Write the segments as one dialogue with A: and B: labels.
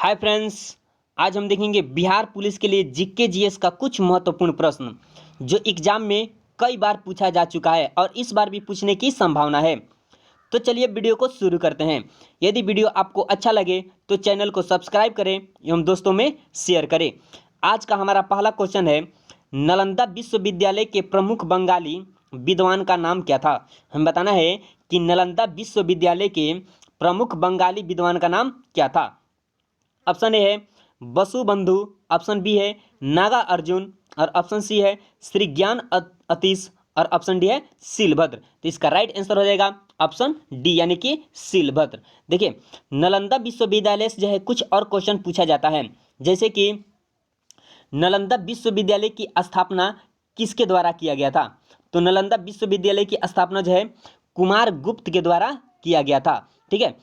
A: Hi friends, आज हम देखेंगे बिहार पुलिस के लिए जीके जीएस का कुछ महत्वपूर्ण प्रश्न जो एग्जाम में कई बार पूछा जा चुका है और इस बार भी पूछने की संभावना है। तो चलिए वीडियो को शुरू करते हैं। यदि वीडियो आपको अच्छा लगे तो चैनल को सब्सक्राइब करें एवं दोस्तों में शेयर करें। आज का हमारा पहला क्वेश्चन है, नालंदा विश्वविद्यालय के प्रमुख बंगाली विद्वान का नाम क्या था। हमें बताना है कि नालंदा विश्वविद्यालय के प्रमुख बंगाली विद्वान का नाम क्या था। ऑप्शन ए है वसुबंधु, ऑप्शन बी है नागा अर्जुन और ऑप्शन सी है श्री ज्ञान अतीश और ऑप्शन डी है सीलभद्र। तो इसका राइट आंसर हो जाएगा ऑप्शन डी यानी कि सीलभद्र। देखिए, नालंदा विश्वविद्यालय से जो है कुछ और क्वेश्चन पूछा जाता है, जैसे कि नालंदा विश्वविद्यालय की स्थापना किसके द्वारा किया गया था। तो नालंदा विश्वविद्यालय की स्थापना जो है कुमार गुप्त के द्वारा किया गया था। ठीक है,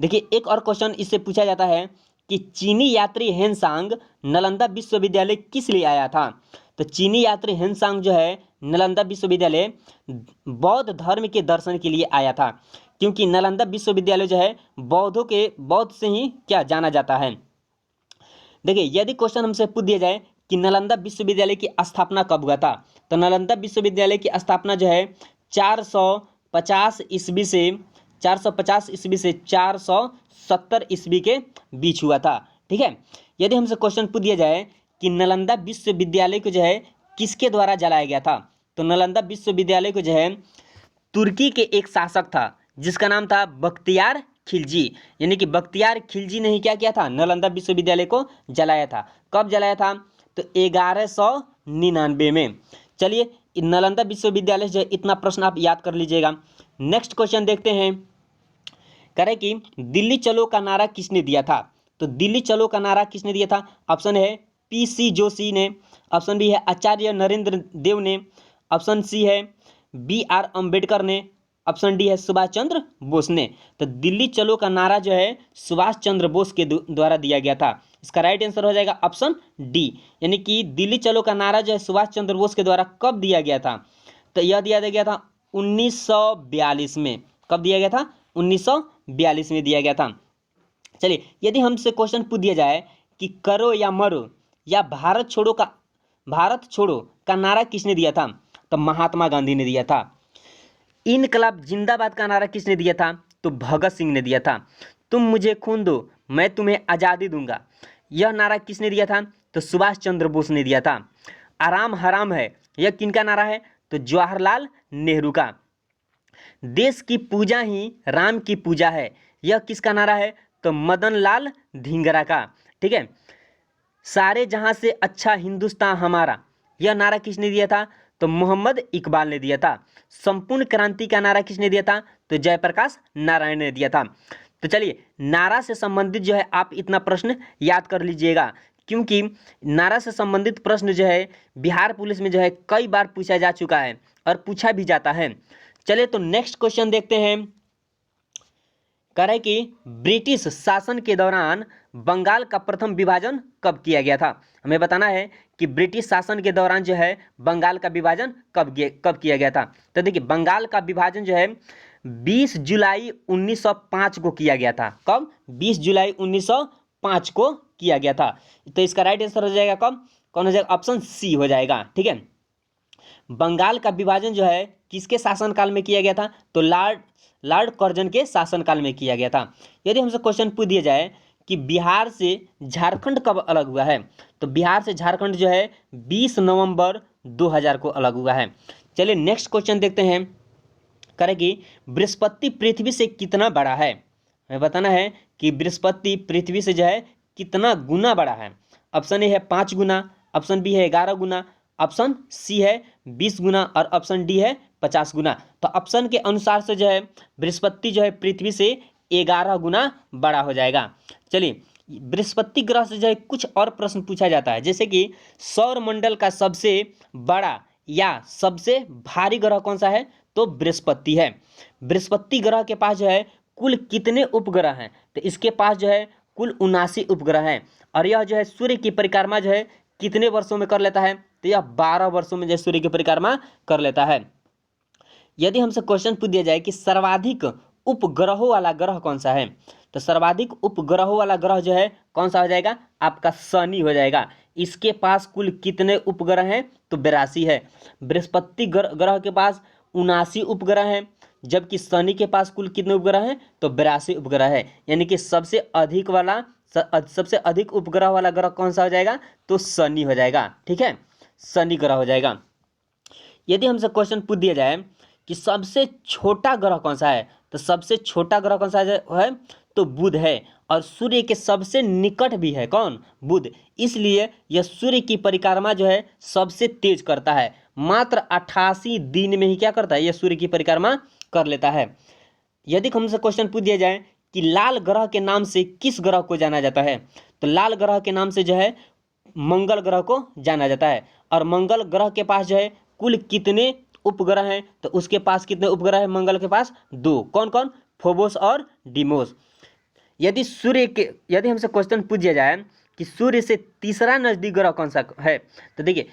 A: देखिए एक और क्वेश्चन इससे पूछा जाता है कि चीनी यात्री हेनसांग नालंदा विश्वविद्यालय किस लिए आया था। तो चीनी यात्री हेनसांग जो है नालंदा विश्वविद्यालय बौद्ध धर्म के दर्शन के लिए आया था, क्योंकि नालंदा विश्वविद्यालय जो है बौद्ध से ही क्या जाना जाता है। देखिए, यदि क्वेश्चन हमसे पूछ दिया जाए कि नालंदा विश्वविद्यालय की स्थापना कब हुआ था, तो नालंदा विश्वविद्यालय की स्थापना जो है 450 ईस्वी से 470 ईस्वी के बीच हुआ था। ठीक है, यदि हमसे क्वेश्चन पूछ दिया जाए कि नालंदा विश्वविद्यालय को जो है किसके द्वारा जलाया गया था, तो नालंदा विश्वविद्यालय को जो है तुर्की के एक शासक था जिसका नाम था बख्तियार खिलजी, यानी कि बख्तियार खिलजी ने ही क्या किया था, नालंदा विश्वविद्यालय को जलाया था। कब जलाया था, तो 1199 में। चलिए, नालंदा विश्वविद्यालय से इतना प्रश्न आप याद कर लीजिएगा। नेक्स्ट क्वेश्चन देखते हैं, करें कि दिल्ली चलो का नारा किसने दिया था। तो दिल्ली चलो का नारा किसने दिया था। ऑप्शन है पीसी जोशी ने, ऑप्शन बी है आचार्य नरेंद्र देव ने, ऑप्शन सी है बीआर अंबेडकर ने, ऑप्शन डी है सुभाष चंद्र बोस ने। तो दिल्ली चलो का नारा जो है सुभाष चंद्र बोस के द्वारा दिया गया था। इसका राइट आंसर हो जाएगा ऑप्शन डी, यानी कि दिल्ली चलो का नारा जो है सुभाष चंद्र बोस के द्वारा कब दिया गया था। तो यह दिया गया था 1942 में। कब दिया गया था, 1942 में दिया गया था। चलिए, यदि हमसे क्वेश्चन पूछ दिया जाए कि करो या मरो या भारत छोड़ो का नारा किसने दिया था, तो महात्मा गांधी ने दिया था। इनकलाब जिंदाबाद का नारा किसने दिया था, तो भगत सिंह ने दिया था। तुम मुझे खून दो मैं तुम्हें आज़ादी दूंगा, यह नारा किसने दिया था, तो सुभाष चंद्र बोस ने दिया था। आराम हराम है, यह किनका नारा है, तो जवाहरलाल नेहरू का। देश की पूजा ही राम की पूजा है, यह किसका नारा है, तो मदन लाल धिंगरा का। ठीक है, सारे जहां से अच्छा हिंदुस्तान हमारा, यह नारा किसने दिया था, तो मोहम्मद इकबाल ने दिया था। संपूर्ण क्रांति का नारा किसने दिया था, तो जयप्रकाश नारायण ने दिया था। तो चलिए, नारा से संबंधित जो है आप इतना प्रश्न याद कर लीजिएगा, क्योंकि नारा से संबंधित प्रश्न जो है बिहार पुलिस में जो है कई बार पूछा जा चुका है और पूछा भी जाता है। चलिए, तो नेक्स्ट क्वेश्चन देखते हैं, करें कि ब्रिटिश शासन के दौरान बंगाल का प्रथम विभाजन कब किया गया था। हमें बताना है कि ब्रिटिश शासन के दौरान जो है बंगाल का विभाजन कब किया गया था। तो देखिए, बंगाल का विभाजन जो है 20 जुलाई 1905 को किया गया था। कब, 20 जुलाई 1905 को किया गया था। तो इसका राइट आंसर हो जाएगा कौन हो जाएगा, ऑप्शन सी हो जाएगा। ठीक है, बंगाल का विभाजन जो है किसके शासनकाल में किया गया था, तो लॉर्ड कर्जन के शासनकाल में किया गया था। यदि हमसे क्वेश्चन पूछ दिया जाए कि बिहार से झारखंड कब अलग हुआ है, तो बिहार से झारखंड जो है 20 नवंबर 2000 को अलग हुआ है। चलिए, नेक्स्ट क्वेश्चन देखते हैं, करें कि बृहस्पति पृथ्वी से कितना बड़ा है। हमें बताना है कि बृहस्पति पृथ्वी से जो है कितना गुना बड़ा है। ऑप्शन ए है 5 गुना, ऑप्शन बी है 11 गुना, ऑप्शन सी है 20 गुना और ऑप्शन डी है 50 गुना। तो ऑप्शन के अनुसार से जो है बृहस्पति जो है पृथ्वी से 11 गुना बड़ा हो जाएगा। चलिए, बृहस्पति ग्रह से जो है कुछ और प्रश्न पूछा जाता है, जैसे कि सौर मंडल का सबसे बड़ा या सबसे भारी ग्रह कौन सा है, तो बृहस्पति है। बृहस्पति ग्रह के पास जो है कुल कितने उपग्रह हैं, तो इसके पास जो है कुल 79 उपग्रह हैं और यह जो है सूर्य की परिक्रमा जो है कितने वर्षों में कर लेता है, तो यह 12 वर्षों में जो सूर्य की परिक्रमा कर लेता है। यदि हमसे क्वेश्चन पूछ दिया जाए कि सर्वाधिक उपग्रहों वाला ग्रह कौन सा है, तो सर्वाधिक उपग्रहों वाला ग्रह जो है कौन सा हो जाएगा, आपका शनि हो जाएगा। इसके पास कुल कितने उपग्रह हैं, तो 82 है। बृहस्पति ग्रह के पास 79 उपग्रह हैं, जबकि शनि के पास कुल कितने उपग्रह हैं, तो 82 उपग्रह है। यानी कि सबसे अधिक उपग्रह वाला ग्रह कौन सा हो जाएगा, तो शनि हो जाएगा। ठीक है, शनि ग्रह हो जाएगा। यदि हमसे क्वेश्चन पूछ दिया जाए कि सबसे छोटा ग्रह कौन सा है, तो सबसे छोटा ग्रह कौन सा है, तो बुध है। और सूर्य के सबसे निकट भी है कौन, बुध। इसलिए यह सूर्य की परिक्रमा जो है सबसे तेज करता है। मात्र 88 दिन में ही क्या करता है, यह सूर्य की परिक्रमा कर लेता है। यदि हमसे क्वेश्चन पूछ दिया जाए कि लाल ग्रह के नाम से किस ग्रह को जाना जाता है, तो लाल ग्रह के नाम से जो है मंगल ग्रह को जाना जाता है। और मंगल ग्रह के पास जो है कुल कितने उपग्रह हैं, तो उसके पास कितने उपग्रह हैं, मंगल के पास 2। कौन कौन, फोबोस और डीमोस। यदि हमसे क्वेश्चन पूछ दिया जाए कि सूर्य से तीसरा नजदीक ग्रह कौन सा है, तो देखिए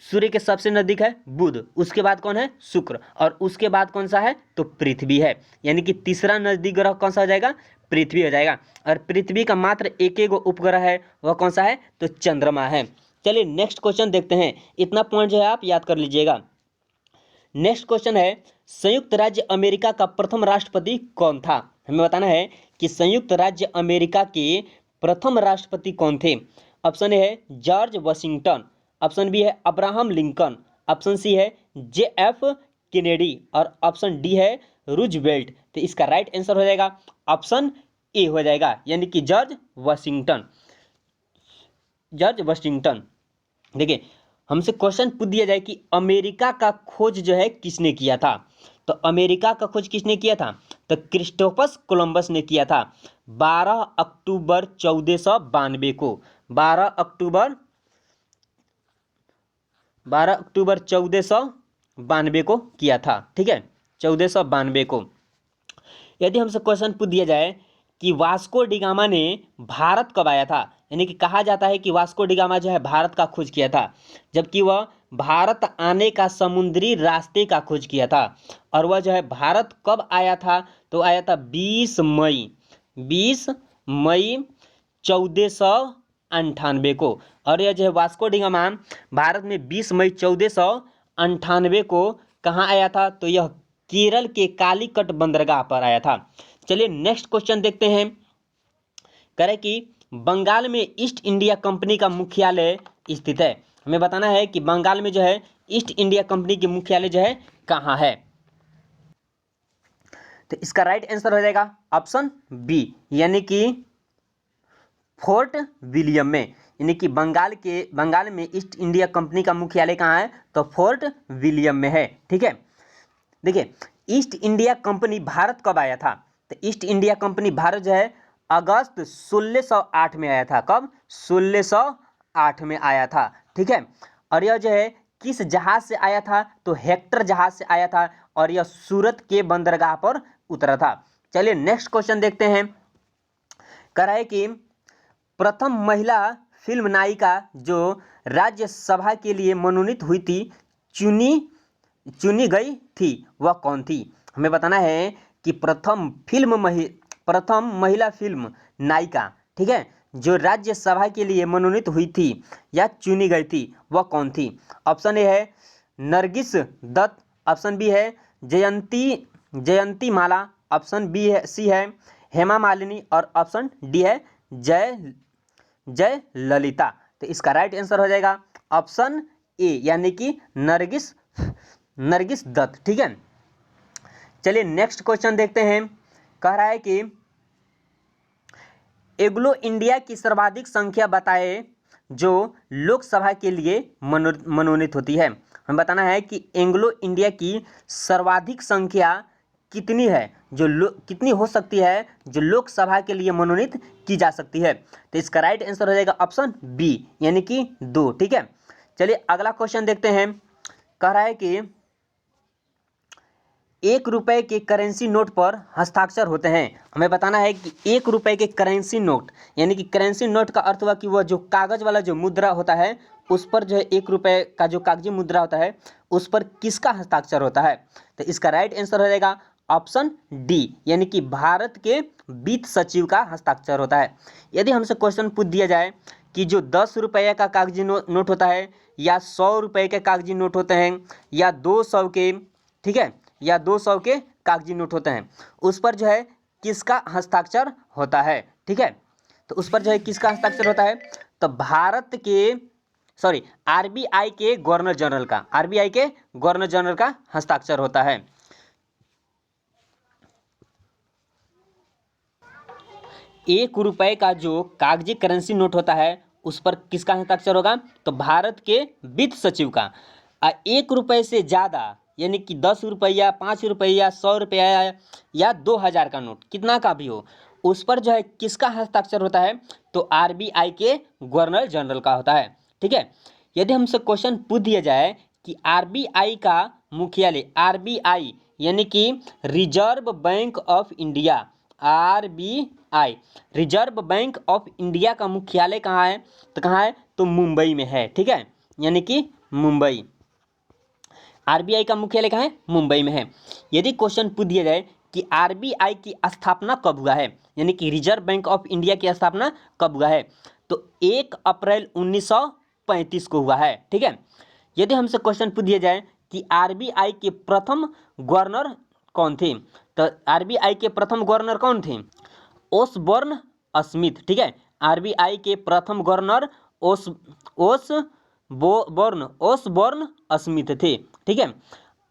A: सूर्य के सबसे नजदीक है बुध, उसके बाद कौन है, शुक्र, और उसके बाद कौन सा है, तो पृथ्वी है। यानी कि तीसरा नजदीक ग्रह कौन सा हो जाएगा, पृथ्वी हो जाएगा। और पृथ्वी का मात्र एक उपग्रह है, वह कौन सा है, तो चंद्रमा है। चलिए नेक्स्ट क्वेश्चन देखते हैं। इतना पॉइंट जो है आप याद कर लीजिएगा। नेक्स्ट क्वेश्चन है, संयुक्त राज्य अमेरिका का प्रथम राष्ट्रपति कौन था। हमें बताना है कि संयुक्त राज्य अमेरिका के प्रथम राष्ट्रपति कौन थे। ऑप्शन ए है जॉर्ज वाशिंगटन, ऑप्शन बी है अब्राहम लिंकन, ऑप्शन सी है JF केनेडी और ऑप्शन डी है रूजवेल्ट। तो इसका राइट आंसर हो जाएगा ऑप्शन ए हो जाएगा, यानी कि जॉर्ज वाशिंगटन। देखिए हमसे क्वेश्चन पूछ दिया जाए कि अमेरिका का खोज जो है किसने किया था, तो अमेरिका का खोज किसने किया था, तो क्रिस्टोफर कोलंबस ने किया था 12 अक्टूबर 1492 को। 12 अक्टूबर 1492 को किया था। ठीक है, 1492 को। यदि हमसे क्वेश्चन पूछ दिया जाए कि वास्को डिगामा ने भारत कब आया था, यानी कि कहा जाता है कि वास्को डिगामा जो है भारत का खोज किया था, जबकि वह भारत आने का समुद्री रास्ते का खोज किया था। और वह जो है भारत कब आया था, तो आया था 20 मई 1498 को। और यह जो है वास्को डिगामा भारत में 20 मई 1498 को कहाँ आया था, तो यह केरल के कालीकट बंदरगाह पर आया था। चलिए नेक्स्ट क्वेश्चन देखते हैं। कह रहे कि बंगाल में ईस्ट इंडिया कंपनी का मुख्यालय स्थित है। हमें बताना है कि बंगाल में जो है ईस्ट इंडिया कंपनी की मुख्यालय जो है कहाँ है। तो इसका राइट आंसर हो जाएगा ऑप्शन बी, यानी कि फोर्ट विलियम में। यानी कि बंगाल में ईस्ट इंडिया कंपनी का मुख्यालय कहाँ है, तो फोर्ट विलियम में है। ठीक है, देखिए ईस्ट इंडिया कंपनी भारत कब आया था, तो ईस्ट इंडिया कंपनी भारत जो है अगस्त 1608 में आया था। कब, 1608 में आया था। ठीक है, और यह जो है किस जहाज से आया था, तो हेक्टर जहाज से आया था, और यह सूरत के बंदरगाह पर उतरा था। चलिए नेक्स्ट क्वेश्चन देखते हैं। कह रहा है कि प्रथम महिला फिल्म नायिका जो राज्यसभा के लिए मनोनीत हुई थी, चुनी गई थी, वह कौन थी। हमें बताना है कि प्रथम महिला फिल्म नायिका, ठीक है, जो राज्यसभा के लिए मनोनीत हुई थी या चुनी गई थी, वह कौन थी। ऑप्शन ए है नरगिस दत्त, ऑप्शन बी है जयंती माला, ऑप्शन सी है हेमा मालिनी और ऑप्शन डी है जय ललिता। तो इसका राइट आंसर हो जाएगा ऑप्शन ए, यानी कि नरगिस दत्त। ठीक है, चलिए नेक्स्ट क्वेश्चन देखते हैं। कह रहा है कि एंग्लो इंडिया की सर्वाधिक संख्या बताए जो लोकसभा के लिए मनोनीत होती है। हमें बताना है कि एंग्लो इंडिया की सर्वाधिक संख्या कितनी है, कितनी हो सकती है जो लोकसभा के लिए मनोनीत की जा सकती है। तो इसका राइट आंसर हो जाएगा ऑप्शन बी, यानी कि 2। ठीक है, चलिए अगला क्वेश्चन देखते हैं। कह रहा है कि 1 रुपए के करेंसी नोट पर हस्ताक्षर होते हैं। हमें बताना है कि 1 रुपए के करेंसी नोट, यानी कि करेंसी नोट का अर्थ हुआ कि वह जो कागज वाला जो मुद्रा होता है उस पर जो है 1 रुपए का जो कागजी मुद्रा होता है उस पर किसका हस्ताक्षर होता है। तो इसका राइट आंसर हो जाएगा ऑप्शन डी यानी कि भारत के वित्त सचिव का हस्ताक्षर होता है। यदि हमसे क्वेश्चन पूछ दिया जाए कि जो 10 रुपये का कागजी नोट होता है या 100 रुपये के कागजी नोट होते हैं या 200 के, ठीक है, या 200 के कागजी नोट होते हैं, उस पर जो है किसका हस्ताक्षर होता है, ठीक है, तो उस पर जो है किसका हस्ताक्षर होता है, तो भारत के आरबीआई के गवर्नर जनरल का, आरबीआई के गवर्नर जनरल का हस्ताक्षर होता है। ₹1 का जो कागजी करेंसी नोट होता है उस पर किसका हस्ताक्षर होगा, तो भारत के वित्त सचिव का। ₹1 से ज़्यादा यानी कि 10 रुपया, 5 रुपया, 100 रुपया या 2000 का नोट, कितना का भी हो, उस पर जो है किसका हस्ताक्षर होता है, तो आरबीआई के गवर्नर जनरल का होता है, ठीक है। यदि हमसे क्वेश्चन पूछ दिया जाए कि आरबीआई का मुख्यालय, आरबीआई यानी कि reserve bank of India, RBI reserve bank of India का मुख्यालय कहाँ है, तो कहाँ है, तो मुंबई में है, ठीक है, यानी कि मुंबई, आरबीआई का मुख्यालय कहाँ है, मुंबई में है। यदि क्वेश्चन पूछ दिया जाए कि आरबीआई की स्थापना कब हुआ है, यानी कि रिजर्व बैंक ऑफ इंडिया की स्थापना कब हुआ है, तो 1 अप्रैल 1935 को हुआ है, ठीक है। यदि हमसे क्वेश्चन पूछ दिया जाए कि आरबीआई के प्रथम गवर्नर कौन थे, तो आरबीआई के प्रथम गवर्नर कौन थे, ओसबोर्न स्मिथ, ठीक है, आरबीआई के प्रथम गवर्नर ओसबोर्न स्मिथ थे, ठीक है।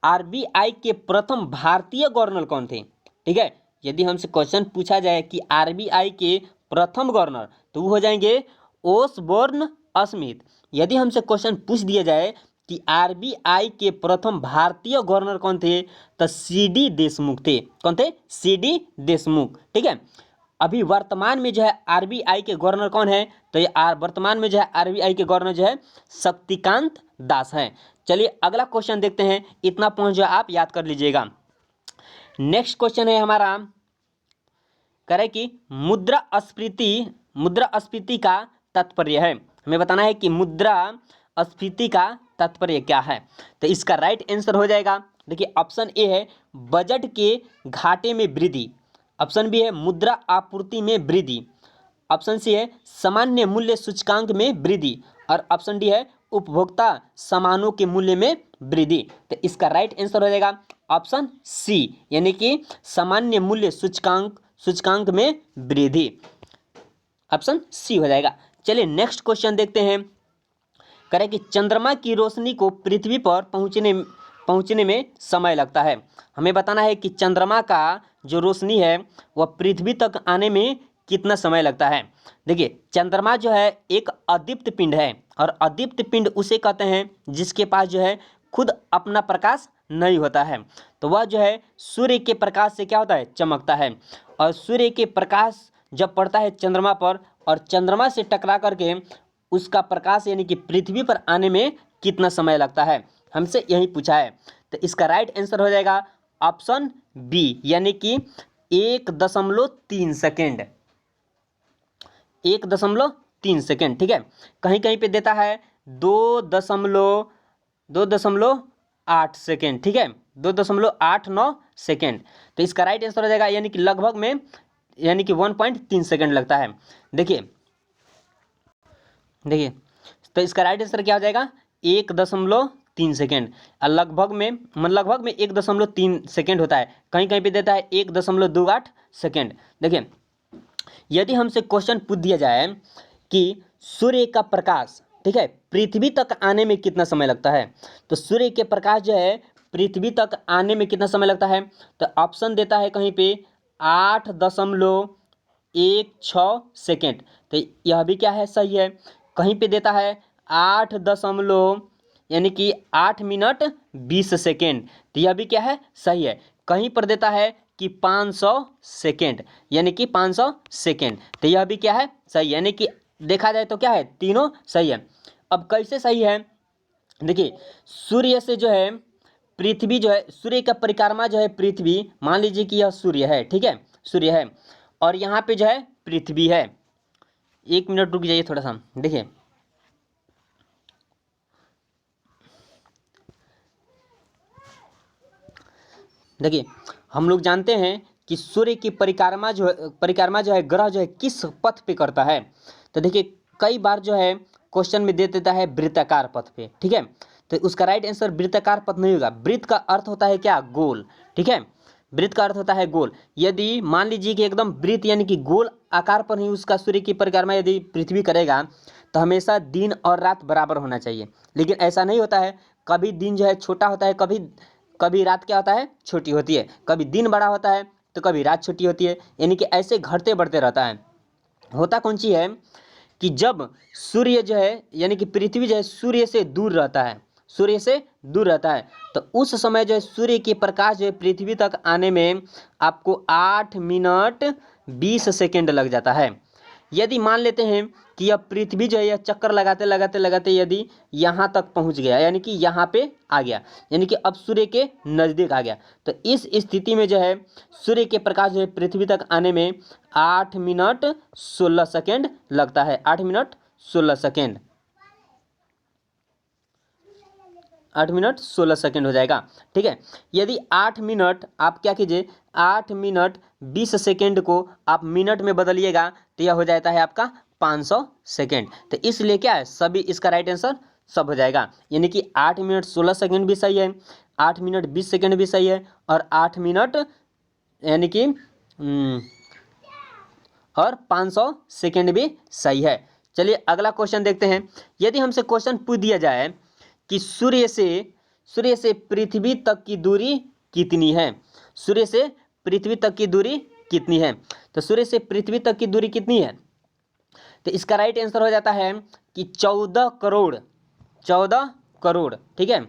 A: आरबीआई के प्रथम भारतीय गवर्नर कौन थे, ठीक है। यदि हमसे क्वेश्चन पूछा जाए कि आरबीआई के प्रथम गवर्नर, तो वो हो जाएंगे ओसबोर्न स्मिथ। यदि हमसे क्वेश्चन पूछ दिया जाए कि आरबीआई के प्रथम भारतीय गवर्नर कौन थे, तो सीडी देशमुख थे, कौन थे, सीडी देशमुख, ठीक है। अभी वर्तमान में जो है आरबीआई के गवर्नर कौन है, तो ये वर्तमान में जो है आरबीआई के गवर्नर जो है शक्तिकांत दास हैं। चलिए अगला क्वेश्चन देखते हैं, इतना पहुंच जो आप याद कर लीजिएगा। नेक्स्ट क्वेश्चन है हमारा, करे कि मुद्रास्फीति का तात्पर्य है, हमें बताना है कि मुद्रास्फीति का तात्पर्य क्या है। तो इसका राइट आंसर हो जाएगा, देखिए ऑप्शन ए है बजट के घाटे में वृद्धि, ऑप्शन बी है मुद्रा आपूर्ति में वृद्धि, ऑप्शन सी है सामान्य मूल्य सूचकांक में वृद्धि, और ऑप्शन डी है उपभोक्ता सामानों के मूल्य में वृद्धि। तो इसका राइट आंसर हो जाएगा ऑप्शन सी, यानी कि सामान्य मूल्य सूचकांक में वृद्धि, ऑप्शन सी हो जाएगा। चलिए नेक्स्ट क्वेश्चन देखते हैं, करें कि चंद्रमा की रोशनी को पृथ्वी पर पहुंचने में समय लगता है, हमें बताना है कि चंद्रमा का जो रोशनी है वह पृथ्वी तक आने में कितना समय लगता है। देखिए चंद्रमा जो है एक अदीप्त पिंड है, और अदीप्त पिंड उसे कहते हैं जिसके पास जो है खुद अपना प्रकाश नहीं होता है, तो वह जो है सूर्य के प्रकाश से क्या होता है, चमकता है, और सूर्य के प्रकाश जब पड़ता है चंद्रमा पर और चंद्रमा से टकरा करके उसका प्रकाश यानी कि पृथ्वी पर आने में कितना समय लगता है, हमसे यही पूछा है। तो इसका राइट आंसर हो जाएगा ऑप्शन बी, यानी कि 1.3 सेकेंड, 1.3 सेकेंड, ठीक है। कहीं कहीं पे देता है 2.8 सेकेंड, ठीक है, 2.89 सेकेंड। तो इसका राइट आंसर हो जाएगा यानी कि लगभग में, यानी कि 1.3 सेकेंड लगता है। देखिए तो इसका राइट आंसर क्या हो जाएगा, 1.3 सेकेंड, और लगभग में 1.3 सेकेंड होता है, कहीं कहीं पे देता है 1.28 सेकेंड। देखिए यदि हमसे क्वेश्चन पूछ दिया जाए कि सूर्य का प्रकाश, ठीक है, पृथ्वी तक आने में कितना समय लगता है, तो सूर्य के प्रकाश जो है पृथ्वी तक आने में कितना समय लगता है, तो ऑप्शन देता है कहीं पे 8.16 सेकेंड, तो यह भी क्या है, सही है। कहीं पे देता है 8 मिनट 20 सेकेंड, तो यह भी क्या है, सही है। कहीं पर देता है कि 500 सेकेंड, यानी कि 500 सेकेंड, तो यह भी क्या है, सही, यानी कि देखा जाए तो क्या है, तीनों सही है। अब कैसे सही है, देखिए सूर्य से जो है पृथ्वी जो है, सूर्य का परिक्रमा जो है पृथ्वी, मान लीजिए कि यह सूर्य है, ठीक है, सूर्य है, और यहाँ पे जो है पृथ्वी है। 1 मिनट रुक जाइए थोड़ा सा, देखिए हम लोग जानते हैं कि सूर्य की परिक्रमा जो है ग्रह जो है किस पथ पे करता है। तो देखिए कई बार जो है क्वेश्चन में दे देता है वृत्ताकार पथ पे, ठीक है। तो उसका राइट आंसर वृत्ताकार पथ नहीं होगा। वृत्त का अर्थ होता है क्या, गोल, ठीक है। वृत्त का अर्थ होता है गोल। यदि मान लीजिए कि एकदम वृत्त यानी कि गोल आकार पर ही उसका सूर्य की परिक्रमा यदि पृथ्वी करेगा तो हमेशा दिन और रात बराबर होना चाहिए, लेकिन ऐसा नहीं होता है। कभी दिन जो है छोटा होता है, कभी कभी रात क्या होता है, छोटी होती है। कभी दिन बड़ा होता है तो कभी रात छोटी होती है, यानी कि ऐसे घटते बढ़ते रहता है। होता कौन सी है कि जब सूर्य जो है यानी कि पृथ्वी जो है सूर्य से दूर रहता है, सूर्य से दूर रहता है, तो उस समय जो है सूर्य के प्रकाश जो है पृथ्वी तक आने में आपको 8 मिनट 20 सेकेंड लग जाता है। यदि मान लेते हैं कि यह पृथ्वी जो है यह चक्कर लगाते लगाते लगाते यदि यहाँ तक पहुँच गया, यानी कि यहाँ पे आ गया, यानी कि अब सूर्य के नज़दीक आ गया, तो इस स्थिति में जो है सूर्य के प्रकाश जो है पृथ्वी तक आने में 8 मिनट 16 सेकेंड लगता है। 8 मिनट 16 सेकेंड, 8 मिनट 16 सेकेंड हो जाएगा, ठीक है। यदि 8 मिनट आप क्या कीजिए, 8 मिनट 20 सेकेंड को आप मिनट में बदलिएगा तो यह हो जाता है आपका 500 सेकेंड। तो इसलिए क्या है, सभी इसका राइट आंसर सब हो जाएगा, यानी कि 8 मिनट 16 सेकेंड भी सही है, 8 मिनट 20 सेकेंड भी सही है, और 8 मिनट यानी कि और 500 सेकेंड भी सही है। चलिए अगला क्वेश्चन देखते हैं। यदि हमसे क्वेश्चन पूछ दिया जाए कि सूर्य से पृथ्वी तक की दूरी कितनी है, सूर्य से पृथ्वी तक की दूरी कितनी है, तो सूर्य से पृथ्वी तक की दूरी कितनी है, तो इसका राइट आंसर हो जाता है कि 14 करोड़, 14 करोड़, ठीक है,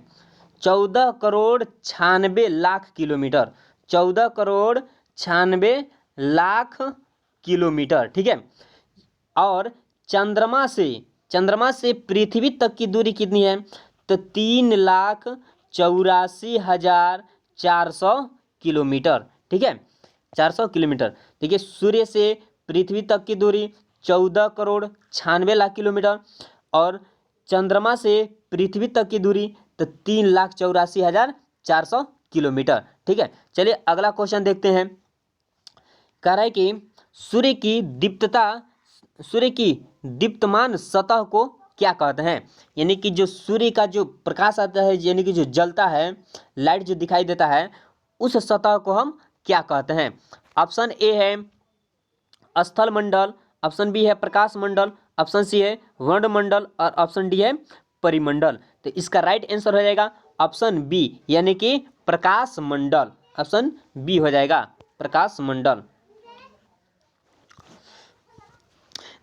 A: 14 करोड़ 96 लाख किलोमीटर, 14 करोड़ 96 लाख किलोमीटर, ठीक है। और चंद्रमा से पृथ्वी तक की दूरी कितनी है, तो 3,84,400 किलोमीटर, ठीक है, 400 किलोमीटर। देखिए सूर्य से पृथ्वी तक की दूरी 14 करोड़ 96 लाख किलोमीटर, और चंद्रमा से पृथ्वी तक की दूरी तो 3,84,400 किलोमीटर, ठीक है। चलिए अगला क्वेश्चन देखते हैं। कह रहा है कि सूर्य की दीप्तमान सतह को क्या कहते हैं, यानी कि जो सूर्य का जो प्रकाश आता है, यानी कि जो जलता है, लाइट जो दिखाई देता है, उस सतह को हम क्या कहते हैं। ऑप्शन ए है स्थल मंडल, ऑप्शन बी है प्रकाश मंडल, ऑप्शन सी है वर्णमंडल, और ऑप्शन डी है परिमंडल। तो इसका राइट आंसर हो जाएगा ऑप्शन बी, यानी कि प्रकाश मंडल। ऑप्शन बी हो जाएगा प्रकाश मंडल।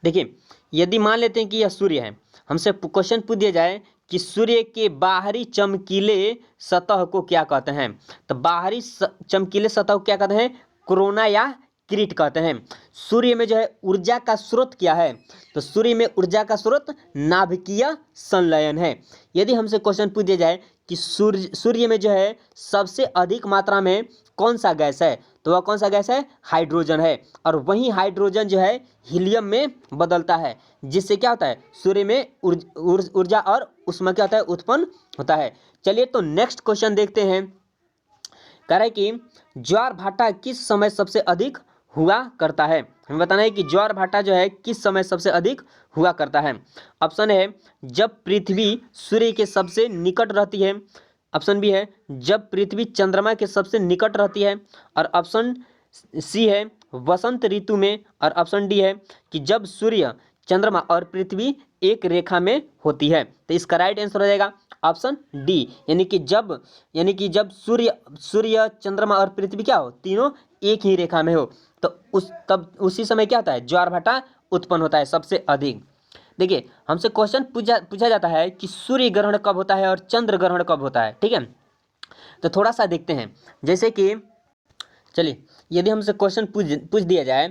A: देखिए यदि मान लेते हैं कि यह सूर्य है, हमसे क्वेश्चन पूछ दिया जाए कि सूर्य के बाहरी चमकीले सतह को क्या कहते हैं, तो बाहरी चमकीले सतह को क्या कहते हैं, कोरोना या किरीट कहते हैं। सूर्य में जो है ऊर्जा का स्रोत क्या है, तो सूर्य में ऊर्जा का स्रोत नाभिकीय संलयन है। यदि हमसे क्वेश्चन पूछ दिया जाए कि सूर्य में जो है सबसे अधिक मात्रा में कौन सा गैस है, तो वह कौन सा गैस है, हाइड्रोजन है, और वही हाइड्रोजन जो है हीलियम में बदलता है, जिससे क्या होता है सूर्य में ऊर्जा और ऊष्मा क्या होता है, उत्पन्न होता है। चलिए तो नेक्स्ट क्वेश्चन देखते हैं। कह रहा है कि ज्वार भाटा किस समय सबसे अधिक हुआ करता है, हमें बताना है कि ज्वार भाटा जो है किस समय सबसे अधिक हुआ करता है। ऑप्शन है जब पृथ्वी सूर्य के सबसे निकट रहती है, ऑप्शन बी है जब पृथ्वी चंद्रमा के सबसे निकट रहती है, और ऑप्शन सी है वसंत ऋतु में, और ऑप्शन डी है कि जब सूर्य चंद्रमा और पृथ्वी एक रेखा में होती है। तो इसका राइट आंसर हो जाएगा ऑप्शन डी, यानी कि जब सूर्य चंद्रमा और पृथ्वी क्या हो, तीनों एक ही रेखा में हो, तो उसी समय क्या होता है, ज्वार भाटा उत्पन्न होता है सबसे अधिक। देखिए हमसे क्वेश्चन पूछा जाता है कि सूर्य ग्रहण कब होता है और चंद्र ग्रहण कब होता है, ठीक है। तो थोड़ा सा देखते हैं, जैसे कि चलिए यदि हमसे क्वेश्चन पूछ दिया जाए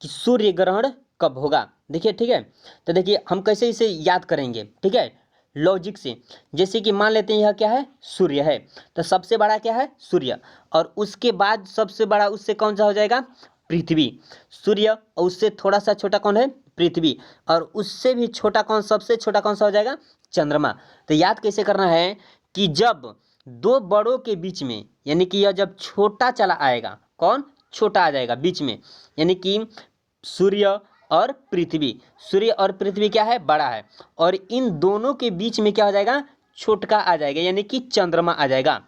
A: कि सूर्य ग्रहण कब होगा, देखिए ठीक है, तो देखिए हम कैसे इसे याद करेंगे, ठीक है, लॉजिक से। जैसे कि मान लेते हैं यह क्या है, सूर्य है, तो सबसे बड़ा क्या है, सूर्य, और उसके बाद सबसे बड़ा उससे कौन सा हो जाएगा, पृथ्वी। सूर्य और उससे थोड़ा सा छोटा कौन है, पृथ्वी, और उससे भी छोटा कौन, सबसे छोटा कौन सा हो जाएगा, चंद्रमा। तो याद कैसे करना है कि जब दो बड़ों के बीच में, यानी कि यह जब छोटा चला आएगा, कौन छोटा आ जाएगा बीच में, यानी कि सूर्य और पृथ्वी, सूर्य और पृथ्वी क्या है, बड़ा है, और इन दोनों के बीच में क्या हो जाएगा, छोटका आ जाएगा, यानी कि चंद्रमा आ जाएगा।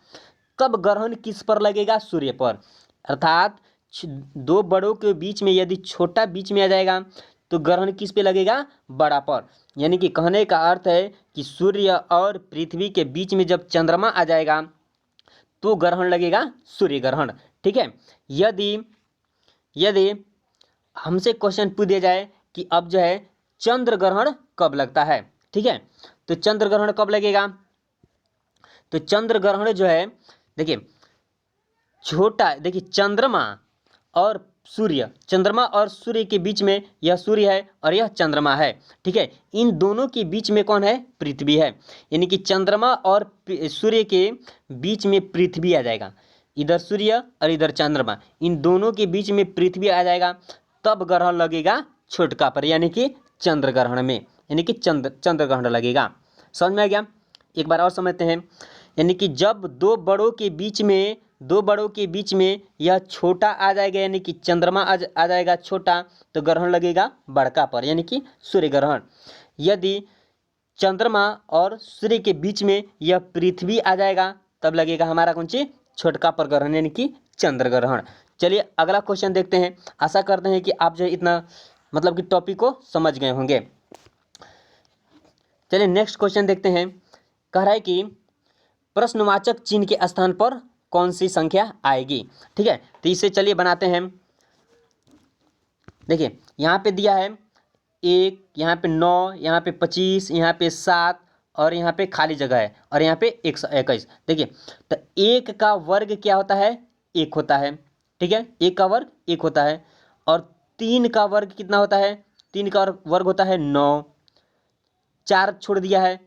A: तब ग्रहण किस पर लगेगा, सूर्य पर। अर्थात दो बड़ों के बीच में यदि छोटा बीच में आ जाएगा तो ग्रहण किस पे लगेगा, बड़ा पर। यानी कि कहने का अर्थ है कि सूर्य और पृथ्वी के बीच में जब चंद्रमा आ जाएगा तो ग्रहण लगेगा, सूर्य ग्रहण। ठीक है। यदि यदि हमसे क्वेश्चन पूछ दिया जाए कि अब जो है चंद्र ग्रहण कब लगता है, ठीक है, तो चंद्र ग्रहण कब लगेगा, तो चंद्र ग्रहण जो है, देखिए छोटा, देखिए चंद्रमा और सूर्य के बीच में यह सूर्य है और यह चंद्रमा है। ठीक है, इन दोनों के बीच में कौन है, पृथ्वी है। यानी कि चंद्रमा और सूर्य के बीच में पृथ्वी आ जाएगा, इधर सूर्य और इधर चंद्रमा, इन दोनों के बीच में पृथ्वी आ जाएगा, तब ग्रहण लगेगा छोटका पर, यानी कि चंद्र ग्रहण में, यानी कि चंद्र ग्रहण लगेगा। समझ में आ गया। एक बार और समझते हैं। यानी कि जब दो बड़ों के बीच में यह छोटा आ जाएगा, यानी कि चंद्रमा आ जाएगा छोटा, तो ग्रहण लगेगा बड़का पर, यानी कि सूर्य ग्रहण। यदि चंद्रमा और सूर्य के बीच में यह पृथ्वी आ जाएगा तब लगेगा हमारा कौन सी, छोटका पर ग्रहण, यानी कि चंद्र ग्रहण। चलिए अगला क्वेश्चन देखते हैं। आशा करते हैं कि आप जो है इतना मतलब कि टॉपिक को समझ गए होंगे। चलिए नेक्स्ट क्वेश्चन देखते हैं। कह रहा है कि प्रश्नवाचक चिन्ह के स्थान पर कौन सी संख्या आएगी। ठीक है, तो इसे चलिए बनाते हैं। देखिए यहाँ पे दिया है 1, यहाँ पे 9, यहाँ पे 25, यहाँ पे 7 और यहाँ पे खाली जगह है और यहाँ पे 121। देखिए तो 1 का वर्ग क्या होता है, 1 होता है। ठीक है, 1 का वर्ग 1 होता है, और 3 का वर्ग कितना होता है, 3 का वर्ग होता है 9, 4 छोड़ दिया है।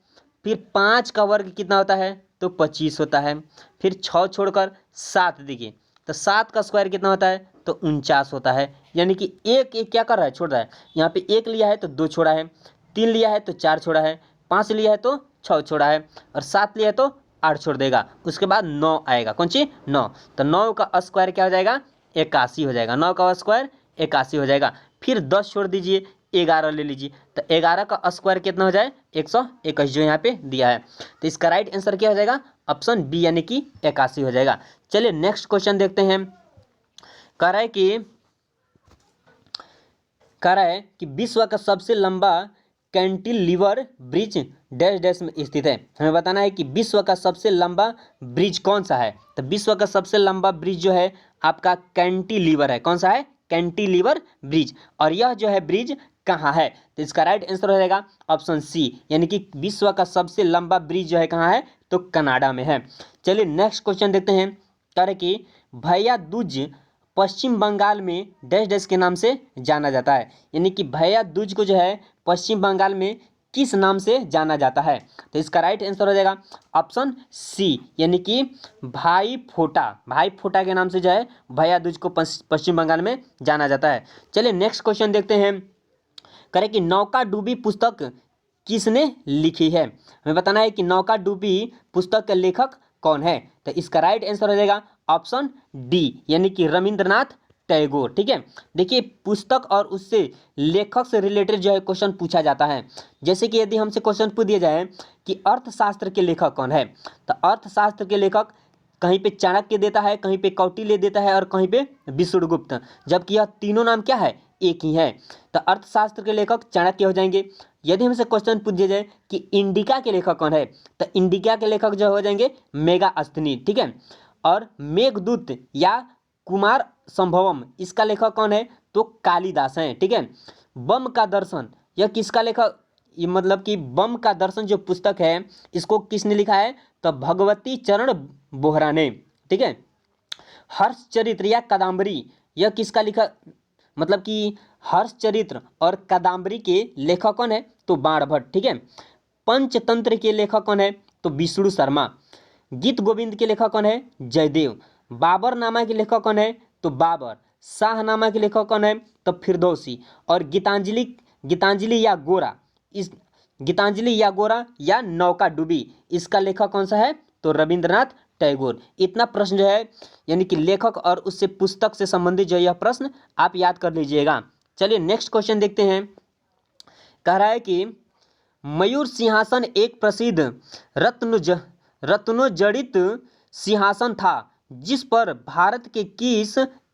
A: फिर 5 का वर्ग कितना होता है, तो 25 होता है। फिर 6 छोड़कर 7 देखिए, तो 7 का स्क्वायर कितना होता है, तो 49 होता है। यानी कि एक क्या कर रहा है, छोड़ रहा है। यहाँ पे 1 लिया है तो 2 छोड़ा है, 3 लिया है तो 4 छोड़ा है, 5 लिया है तो 6 छोड़ा है, और 7 लिया है तो 8 छोड़ देगा। उसके बाद 9 आएगा, कौन सी, 9। तो 9 का स्क्वायर क्या हो जाएगा, 81 हो जाएगा। 9 का स्क्वायर 81 हो जाएगा। फिर 10 छोड़ दीजिए, 11 ले लीजिए, तो 11 का स्क्वायर कितना हो जाए, 121, जो यहाँ पे दिया है। तो इसका राइट आंसर क्या हो जाएगा, ऑप्शन बी, यानी कि 81 हो जाएगा। चलिए नेक्स्ट क्वेश्चन देखते हैं। कह रहा है कि विश्व का सबसे लंबा कैंटिलीवर ब्रिज डैश डैश में स्थित है। हमें बताना है कि विश्व का सबसे लंबा ब्रिज कौन सा है। तो विश्व का सबसे लंबा ब्रिज जो है आपका कैंटिलीवर है। कौन सा है, कैंटिलीवर ब्रिज। और यह जो है ब्रिज कहाँ है, तो इसका राइट आंसर हो जाएगा ऑप्शन सी, यानी कि विश्व का सबसे लंबा ब्रिज जो है कहाँ है, तो कनाडा में है। चलिए नेक्स्ट क्वेश्चन देखते हैं। कह रहे कि भैया दूज पश्चिम बंगाल में डैश डैश के नाम से जाना जाता है। यानी कि भैया दूज को जो है पश्चिम बंगाल में किस नाम से जाना जाता है, तो इसका राइट आंसर हो जाएगा ऑप्शन सी, यानी कि भाई फोटा के नाम से जो है भैया दूज को पश्चिम बंगाल में जाना जाता है। चलिए नेक्स्ट क्वेश्चन देखते हैं। करें कि नौका डूबी पुस्तक किसने लिखी है। हमें बताना है कि नौका डूबी पुस्तक के लेखक कौन है, तो इसका राइट आंसर हो जाएगा ऑप्शन डी, यानी कि रविंद्रनाथ टैगोर। ठीक है, देखिए पुस्तक और उससे लेखक से रिलेटेड जो है क्वेश्चन पूछा जाता है। जैसे कि यदि हमसे क्वेश्चन पूछ दिया जाए कि अर्थशास्त्र के लेखक कौन है, तो अर्थशास्त्र के लेखक कहीं पे चाणक्य देता है, कहीं पे कौटिल्य देता है और कहीं पे विष्णुगुप्त, जबकि यह तीनों नाम क्या है, एक ही है। तो अर्थशास्त्र के लेखक चाणक्य हो जाएंगे। यदि हमसे क्वेश्चन पूछ दिया जाए कि इंडिका के लेखक कौन है, तो इंडिका के लेखक जो हो जाएंगे मेगास्थनी। ठीक है, और मेघदूत या कुमार संभवम इसका लेखक कौन है, तो कालिदास हैं। ठीक है, बम का दर्शन यह किसका लेखक, ये मतलब कि बम का दर्शन जो पुस्तक है इसको किसने लिखा है, तो भगवती चरण बोहरा ने। ठीक है, हर्षचरित्र या कादम्बरी यह किसका लिखा, मतलब कि हर्षचरित्र और कादम्बरी के लेखक कौन है, तो बाणभट्ट। ठीक है, पंचतंत्र के लेखक कौन है, तो विष्णु शर्मा। गीत गोविंद के लेखक कौन है, जयदेव। बाबरनामा के लेखक कौन है, तो बाबर। शाहनामा के लेखक कौन है, तो फिरदौसी। और गीतांजलि या गोरा या नौका डूबी इसका लेखक कौन सा है, तो रविंद्रनाथ टैगोर। इतना प्रश्न जो है यानी कि लेखक और उससे पुस्तक से संबंधित जो यह प्रश्न आप याद कर लीजिएगा। चलिए नेक्स्ट क्वेश्चन देखते हैं। कह रहा है कि मयूर सिंहासन एक प्रसिद्ध रत्नोजड़ित सिंहासन था जिस पर भारत के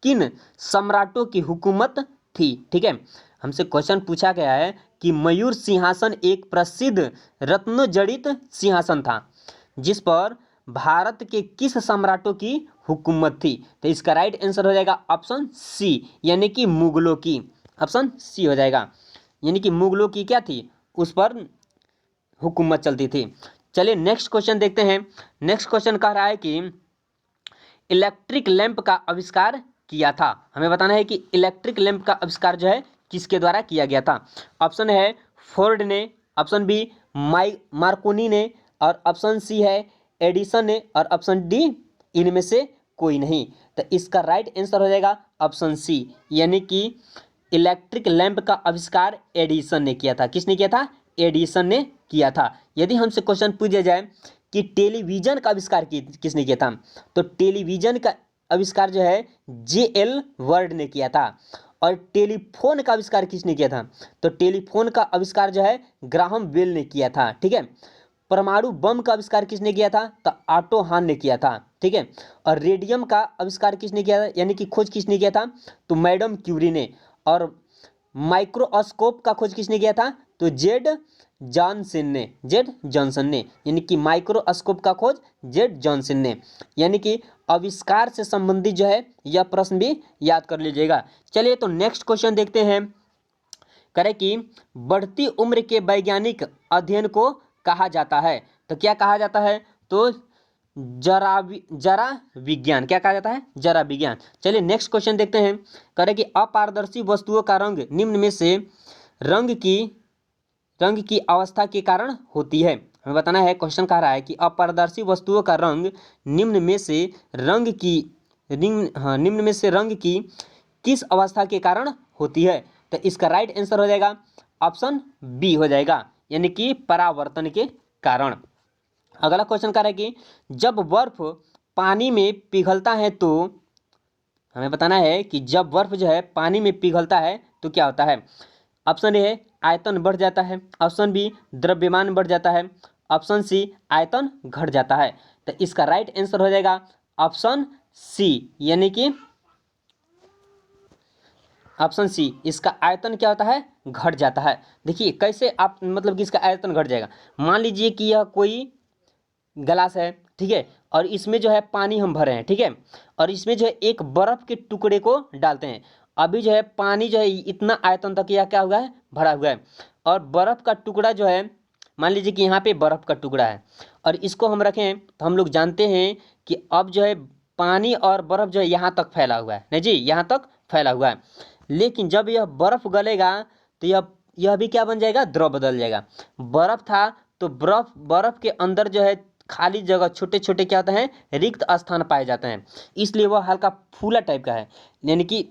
A: किन सम्राटों की हुकूमत थी। ठीक है, हमसे क्वेश्चन पूछा गया है कि मयूर सिंहासन एक प्रसिद्ध रत्नोजड़ित सिंहासन था जिस पर भारत के किस सम्राटों की हुकूमत थी। तो इसका राइट आंसर हो जाएगा ऑप्शन सी, यानी कि मुगलों की। ऑप्शन सी हो जाएगा, यानी कि मुगलों की क्या थी, उस पर हुकूमत चलती थी। चलिए नेक्स्ट क्वेश्चन देखते हैं। नेक्स्ट क्वेश्चन कह रहा है कि इलेक्ट्रिक लैंप का आविष्कार किया था। हमें बताना है कि इलेक्ट्रिक लैंप का आविष्कार जो है किसके द्वारा किया गया था। ऑप्शन है फोर्ड ने, ऑप्शन बी मार्कोनी ने, और ऑप्शन सी है एडिसन ने, और ऑप्शन डी इनमें से कोई नहीं। तो इसका राइट आंसर हो जाएगा ऑप्शन सी, यानी कि इलेक्ट्रिक लैंप का आविष्कार एडिसन ने किया था। किसने किया था? एडिसन ने किया था। यदि हमसे क्वेश्चन पूछा जाए कि टेलीविजन का आविष्कार किसने किया था, तो टेलीविजन का आविष्कार जो है जे.एल. वर्ड ने किया था। और टेलीफोन का आविष्कार किसने किया था, तो टेलीफोन का आविष्कार जो है ग्राहम बेल ने किया था। ठीक है, परमाणु बम का आविष्कार किसने किया था, तो ऑटो हान ने किया था। ठीक है, और रेडियम का आविष्कार किसने किया था, यानी कि खोज किसने किया था, तो मैडम क्यूरी ने। और माइक्रोस्कोप का खोज किसने किया था, तो जेड जॉनसन ने, यानी कि माइक्रोस्कोप का खोज जेड जॉनसन ने। यानी कि आविष्कार से संबंधित जो है यह प्रश्न भी याद कर लीजिएगा। चलिए तो नेक्स्ट क्वेश्चन देखते हैं। करें कि बढ़ती उम्र के वैज्ञानिक अध्ययन को कहा जाता है, तो क्या कहा जाता है, तो जरा विज्ञान। क्या कहा जाता है? जरा विज्ञान। चलिए नेक्स्ट क्वेश्चन देखते हैं। करें कि अपारदर्शी वस्तुओं का रंग निम्न में से रंग की अवस्था के कारण होती है। हमें बताना है, क्वेश्चन कह रहा है कि अपारदर्शी वस्तुओं का रंग निम्न में से रंग की किस अवस्था के कारण होती है। तो इसका राइट आंसर हो जाएगा ऑप्शन बी हो जाएगा, यानी कि परावर्तन के कारण। अगला क्वेश्चन कह रहा है कि जब बर्फ पानी में पिघलता है तो हमें बताना है कि जब बर्फ जो है पानी में पिघलता है तो क्या होता है। ऑप्शन ए है आयतन बढ़ जाता है, ऑप्शन बी द्रव्यमान बढ़ जाता है, ऑप्शन सी आयतन घट जाता है। तो इसका राइट आंसर हो जाएगा ऑप्शन सी, यानी कि ऑप्शन सी, इसका आयतन क्या होता है, घट जाता है। देखिए कैसे आप मतलब कि इसका आयतन घट जाएगा। मान लीजिए कि यह कोई गिलास है, ठीक है, और इसमें जो है पानी हम भरे हैं, ठीक है, और इसमें जो है एक बर्फ के टुकड़े को डालते हैं। अभी जो है पानी जो है इतना आयतन तक यह क्या हुआ है, भरा हुआ है, और बर्फ का टुकड़ा जो है, मान लीजिए कि यहाँ पे बर्फ का टुकड़ा है और इसको हम रखें, तो हम लोग जानते हैं कि अब जो है पानी और बर्फ जो है यहाँ तक फैला हुआ है, नहीं जी, यहाँ तक फैला हुआ है। लेकिन जब यह बर्फ गलेगा तो यह भी क्या बन जाएगा, द्रव बदल जाएगा। बर्फ था तो बर्फ के अंदर जो है खाली जगह, छोटे छोटे क्या होते हैं, रिक्त स्थान पाए जाते हैं, इसलिए वह हल्का फूला टाइप का है, यानी कि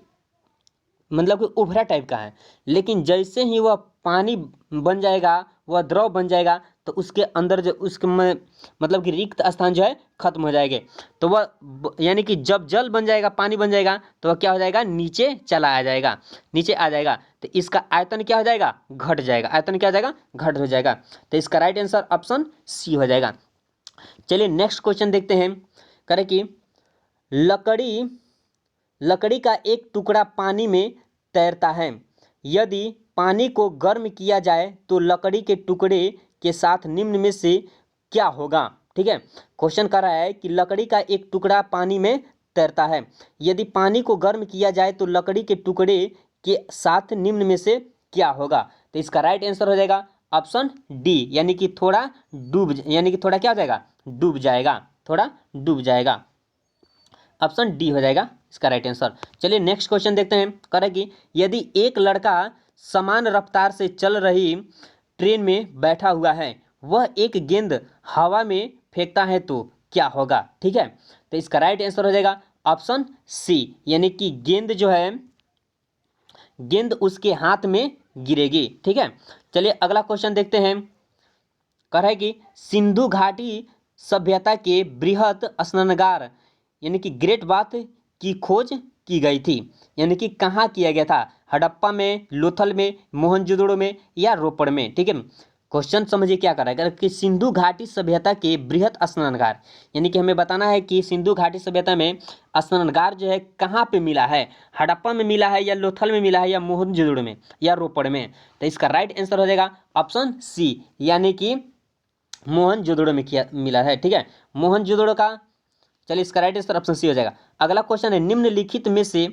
A: मतलब कि उभरा टाइप का है। लेकिन जैसे ही वह पानी बन जाएगा, वह द्रव बन जाएगा, तो उसके अंदर जो उसके मतलब कि रिक्त स्थान जो है खत्म हो जाएंगे। तो वह यानी कि जब जल बन जाएगा, पानी बन जाएगा, तो वह क्या हो जाएगा, नीचे चला आ जाएगा, नीचे आ जाएगा। तो इसका आयतन क्या हो जाएगा, घट जाएगा। आयतन क्या हो जाएगा, घट हो जाएगा। तो इसका राइट आंसर ऑप्शन सी हो जाएगा। चलिए नेक्स्ट क्वेश्चन देखते हैं। करें कि लकड़ी का एक टुकड़ा पानी में तैरता है, यदि पानी को गर्म किया जाए तो लकड़ी के टुकड़े के साथ निम्न में से क्या होगा। ठीक है, क्वेश्चन कर रहा है कि लकड़ी का एक टुकड़ा पानी में तैरता है, यदि पानी को गर्म किया जाए तो लकड़ी के टुकड़े के साथ निम्न में से क्या होगा। तो इसका राइट आंसर हो जाएगा ऑप्शन डी, यानी कि थोड़ा क्या हो जाएगा, डूब जाएगा, थोड़ा डूब जाएगा। ऑप्शन डी हो जाएगा इसका राइट आंसर। चलिए नेक्स्ट क्वेश्चन देखते हैं। करें कि यदि एक लड़का समान रफ्तार से चल रही ट्रेन में बैठा हुआ है, वह एक गेंद हवा में फेंकता है तो क्या होगा। ठीक है, तो इसका राइट आंसर हो जाएगा ऑप्शन सी, यानी कि गेंद उसके हाथ में गिरेगी। ठीक है, चलिए अगला क्वेश्चन देखते हैं। कह रहा है कि सिंधु घाटी सभ्यता के बृहत स्नानागार यानी कि ग्रेट बाथ की खोज की गई थी? यानी कि कहाँ किया गया था? हड़प्पा में, लोथल में, मोहनजोदड़ो में या रोपड़ में? ठीक है, क्वेश्चन समझिए क्या कर रहा है कि सिंधु घाटी सभ्यता के बृहत स्नानागार, यानी कि हमें बताना है कि सिंधु घाटी सभ्यता में स्नानागार जो है कहाँ पे मिला है? हड़प्पा में मिला है या लोथल में मिला है या मोहनजोदड़ो में या रोपड़ में? तो इसका राइट आंसर हो जाएगा ऑप्शन सी, यानी कि मोहनजोदड़ो में किया मिला है। ठीक है, मोहनजोदड़ो का, चलिए इसका राइट आंसर ऑप्शन सी हो जाएगा। अगला क्वेश्चन है, निम्नलिखित में से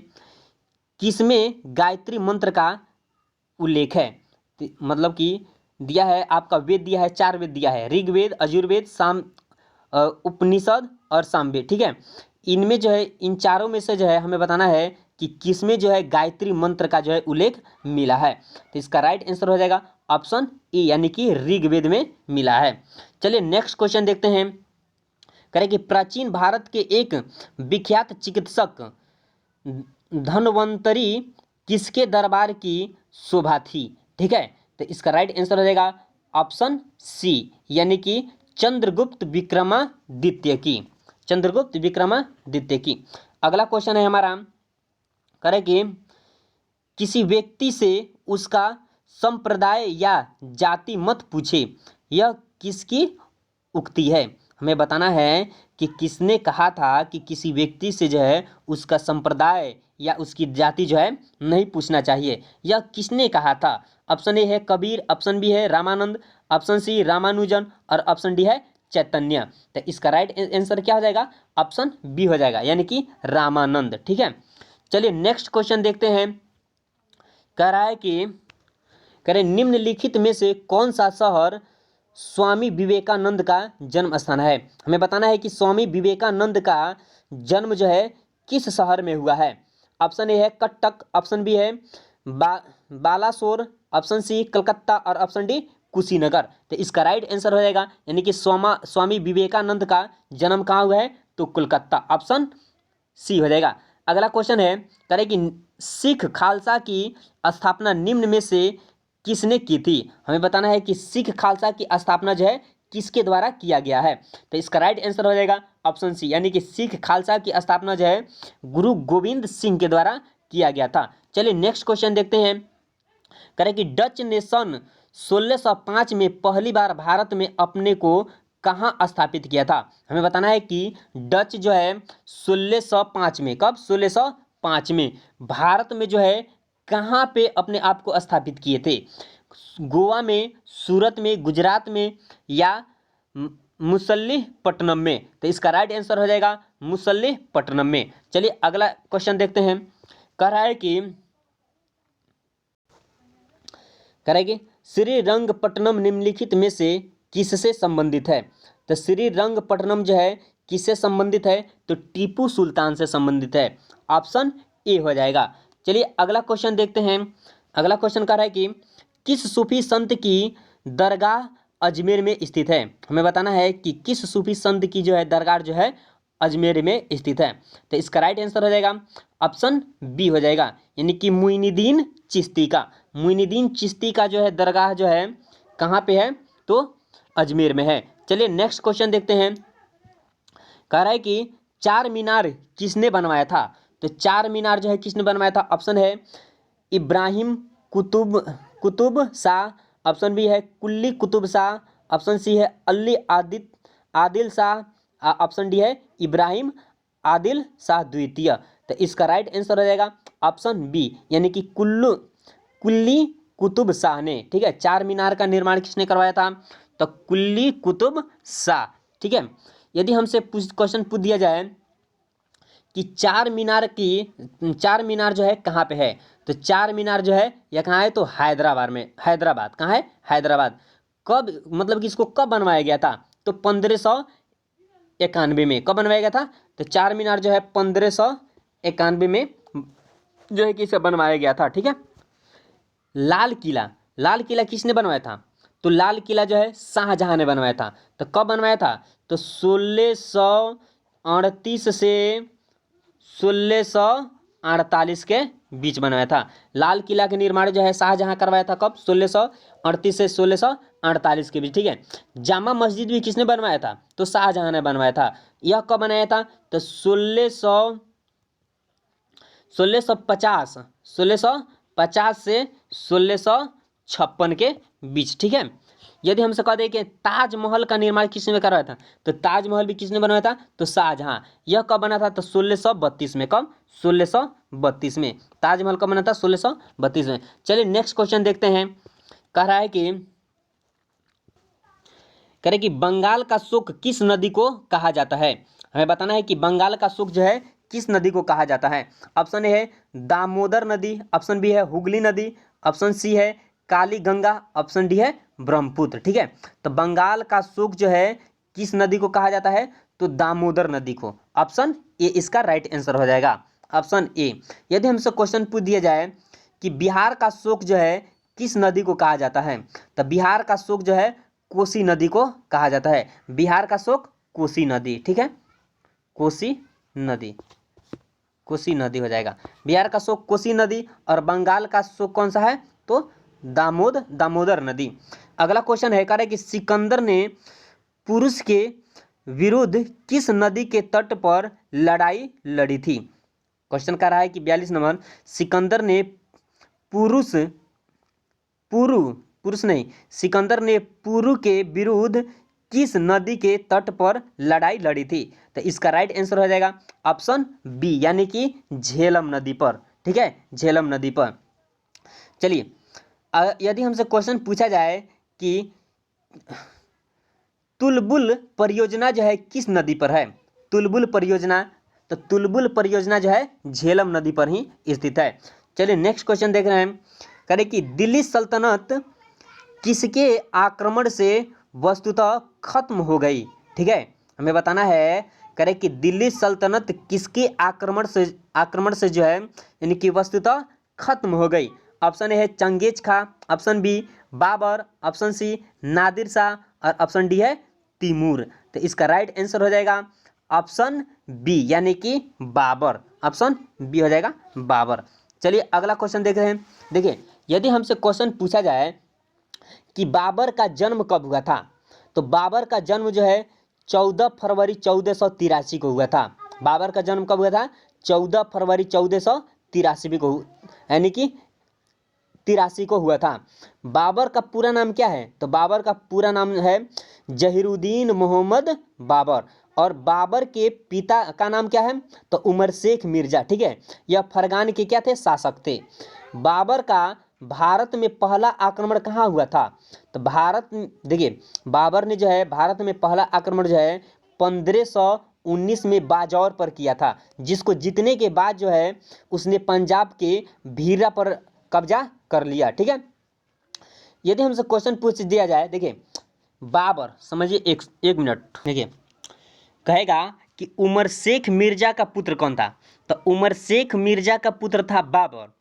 A: किसमें गायत्री मंत्र का उल्लेख है? मतलब कि दिया है आपका वेद, दिया है 4 वेद दिया है, ऋग्वेद, यजुर्वेद, साम उपनिषद और सामवेद। ठीक है, इनमें जो है, इन चारों में से जो है हमें बताना है कि किसमें जो है गायत्री मंत्र का जो है उल्लेख मिला है। तो इसका राइट आंसर हो जाएगा ऑप्शन ई, यानी कि ऋग्वेद में मिला है। चलिए नेक्स्ट क्वेश्चन देखते हैं। करें कि प्राचीन भारत के एक विख्यात चिकित्सक धन्वंतरी किसके दरबार की शोभा थी? ठीक है, तो इसका राइट आंसर हो जाएगा ऑप्शन सी, यानी कि चंद्रगुप्त विक्रमादित्य की, चंद्रगुप्त विक्रमादित्य की। अगला क्वेश्चन है हमारा, करें कि किसी व्यक्ति से उसका संप्रदाय या जाति मत पूछे, यह किसकी उक्ति है? हमें बताना है कि किसने कहा था कि किसी व्यक्ति से जो है उसका संप्रदाय या उसकी जाति जो है नहीं पूछना चाहिए, यह किसने कहा था? ऑप्शन ए है कबीर, ऑप्शन बी है रामानंद, ऑप्शन सी रामानुजन और ऑप्शन डी है चैतन्य। तो इसका राइट आंसर क्या हो जाएगा? ऑप्शन बी हो जाएगा, यानी कि रामानंद। ठीक है, चलिए नेक्स्ट क्वेश्चन देखते हैं। कह रहा है कि करें निम्नलिखित में से कौन सा शहर स्वामी विवेकानंद का जन्म स्थान है? हमें बताना है कि स्वामी विवेकानंद का जन्म जो है किस शहर में हुआ है? ऑप्शन ए है कटक, ऑप्शन बी है बालासोर, ऑप्शन सी कलकत्ता और ऑप्शन डी कुशीनगर। तो इसका राइट आंसर हो जाएगा, यानी कि स्वामी विवेकानंद का जन्म कहाँ हुआ है? तो कोलकाता, ऑप्शन सी हो जाएगा। अगला क्वेश्चन है, करें कि सिख खालसा की स्थापना निम्न में से किसने की थी? हमें बताना है कि सिख खालसा की स्थापना जो है किसके द्वारा किया गया है? तो इसका राइट आंसर हो जाएगा ऑप्शन सी, यानी कि सिख खालसा की स्थापना जो है गुरु गोविंद सिंह के द्वारा किया गया था। चलिए नेक्स्ट क्वेश्चन देखते हैं। करें कि डच ने सन 1605 में पहली बार भारत में अपने को कहाँ स्थापित किया था? हमें बताना है कि डच जो है 1605 में, कब? 1605 में भारत में जो है कहाँ पे अपने आप को स्थापित किए थे? गोवा में, सूरत में, गुजरात में या मुसल्लीपट्टनम में? तो इसका राइट आंसर हो जाएगा मुसल्लीपट्टनम में। चलिए अगला क्वेश्चन देखते हैं। कह रहा है कि करेंगे श्रीरंगपट्टनम निम्नलिखित में से किससे संबंधित है? तो श्रीरंगपट्टनम जो है किससे संबंधित है? तो टीपू सुल्तान से संबंधित है, ऑप्शन ए हो जाएगा। चलिए अगला क्वेश्चन देखते हैं। अगला क्वेश्चन कह रहा है कि किस सूफी संत की दरगाह अजमेर में स्थित है? हमें बताना है कि किस सूफी संत की जो है दरगाह जो है अजमेर में स्थित है। तो इसका राइट आंसर हो जाएगा ऑप्शन बी हो जाएगा, यानी कि मुइनुद्दीन चिश्ती का। मुइनुद्दीन चिश्ती का जो है दरगाह जो है कहाँ पे है? तो अजमेर में है। चलिए नेक्स्ट क्वेश्चन देखते हैं। कह रहा है कि चार मीनार किसने बनवाया था? तो चार मीनार जो है किसने बनवाया था? ऑप्शन है इब्राहिम कुतुब शाह, ऑप्शन बी है कुल्ली कुतुब शाह, ऑप्शन सी है अली आदिल शाह, ऑप्शन डी है इब्राहिम आदिल शाह द्वितीय। तो इसका राइट आंसर हो जाएगा ऑप्शन बी, यानी कि कुल्ली कुतुब शाह ने। ठीक है, चार मीनार का निर्माण किसने करवाया था? तो कुल्ली कुतुब शाह। ठीक है, यदि हमसे क्वेश्चन पूछ दिया जाए कि चार मीनार जो है कहाँ पे है? तो चार मीनार जो है यह कहाँ है? तो हैदराबाद में। हैदराबाद कहाँ है? हैदराबाद। कब, मतलब कि इसको कब बनवाया गया था? तो 1591 में। कब बनवाया गया था? तो चार मीनार जो है 1591 में जो है कि इसे बनवाया गया था। ठीक है, लाल किला किसने बनवाया था? तो लाल किला जो है शाहजहां ने बनवाया था। तो कब बनवाया था? तो 1638 से 16 1648 के बीच बनवाया था। लाल किला का निर्माण जो है शाहजहां करवाया था कब? 1638 से 1648 के बीच, ठीक है। जामा मस्जिद भी किसने बनवाया था? तो शाहजहां ने बनवाया था। यह कब बनाया था? तो 1650 से 1656 के बीच, ठीक है। यदि हमसे कह दें कि ताजमहल का निर्माण किसने करवाया था? तो ताजमहल भी किसने बनवाया था? तो शाहजहां। यह कब बना था? तो 1632 में। कब? 1632 में। ताजमहल कब बना था? 1632 में। चलिए नेक्स्ट क्वेश्चन देखते हैं। कह रहा है कि बंगाल का शुक किस नदी को कहा जाता है? हमें बताना है कि बंगाल का शुक जो है किस नदी को कहा जाता है। ऑप्शन ए है दामोदर नदी, ऑप्शन बी है हुगली नदी, ऑप्शन सी है काली गंगा, ऑप्शन डी है ब्रह्मपुत्र, ठीक है। तो बंगाल का शुक जो है किस नदी को कहा जाता है? तो दामोदर नदी को। ऑप्शन ए इसका राइट आंसर हो जाएगा, ऑप्शन ए। यदि हमसे क्वेश्चन पूछ दिया जाए कि बिहार का शुक जो है किस नदी को कहा जाता है? तो बिहार का शुक जो है कोसी नदी को कहा जाता है। बिहार का शुक कोसी नदी, ठीक है। कोसी नदी, कोसी नदी हो जाएगा। बिहार का शुक कोसी नदी और बंगाल का शुक कौन सा है? तो दामोदर नदी। अगला क्वेश्चन है कह रहे कि सिकंदर ने पुरुष के विरुद्ध किस नदी के तट पर लड़ाई लड़ी थी? क्वेश्चन कह रहा है कि 42 नंबर, सिकंदर ने सिकंदर ने पुरु के विरुद्ध किस नदी के तट पर लड़ाई लड़ी थी? तो इसका राइट आंसर हो जाएगा ऑप्शन बी, यानी कि झेलम नदी पर, ठीक है, झेलम नदी पर। चलिए यदि हमसे क्वेश्चन पूछा जाए कि तुलबुल परियोजना जो है किस नदी पर है? तुलबुल परियोजना, तो तुलबुल परियोजना जो है झेलम नदी पर ही स्थित है। चलिए नेक्स्ट क्वेश्चन देख रहे हैं। करें कि दिल्ली सल्तनत किसके आक्रमण से वस्तुतः खत्म हो गई? ठीक है, हमें बताना है। करें कि दिल्ली सल्तनत किसके आक्रमण से जो है यानी कि वस्तुतः खत्म हो गई? ऑप्शन ए है Changez Khan, option B Babur, option C Nadir Shah और ऑप्शन डी है तिमूर। तो इसका राइट आंसर हो जाएगा ऑप्शन बी, यानी कि बाबर। ऑप्शन बी हो जाएगा बाबर। चलिए अगला क्वेश्चन देख रहे हैं। देखिए यदि हमसे क्वेश्चन पूछा जाए कि बाबर का जन्म कब हुआ था, तो बाबर का जन्म जो है 14 फरवरी 1483 को हुआ था। बाबर का जन्म कब हुआ था? 14 फरवरी 1483 को, यानी कि 83 को हुआ था। बाबर का पूरा नाम क्या है? तो बाबर का पूरा नाम है जहीरुद्दीन मोहम्मद बाबर। और बाबर के पिता का नाम क्या है? तो उमर शेख मिर्जा, ठीक है। यह फरगान के क्या थे? शासक थे। बाबर का भारत में पहला आक्रमण कहाँ हुआ था? तो देखिए बाबर ने जो है भारत में पहला आक्रमण जो है 1519 में बाजौर पर किया था, जिसको जीतने के बाद जो है उसने पंजाब के भीरा पर कब्जा कर लिया, ठीक है। यदि हमसे क्वेश्चन पूछ दिया जाए, देखिए बाबर, समझिए एक मिनट, देखिए कहेगा कि उमर शेख मिर्जा का पुत्र कौन था? तो उमर शेख मिर्जा का पुत्र था बाबर।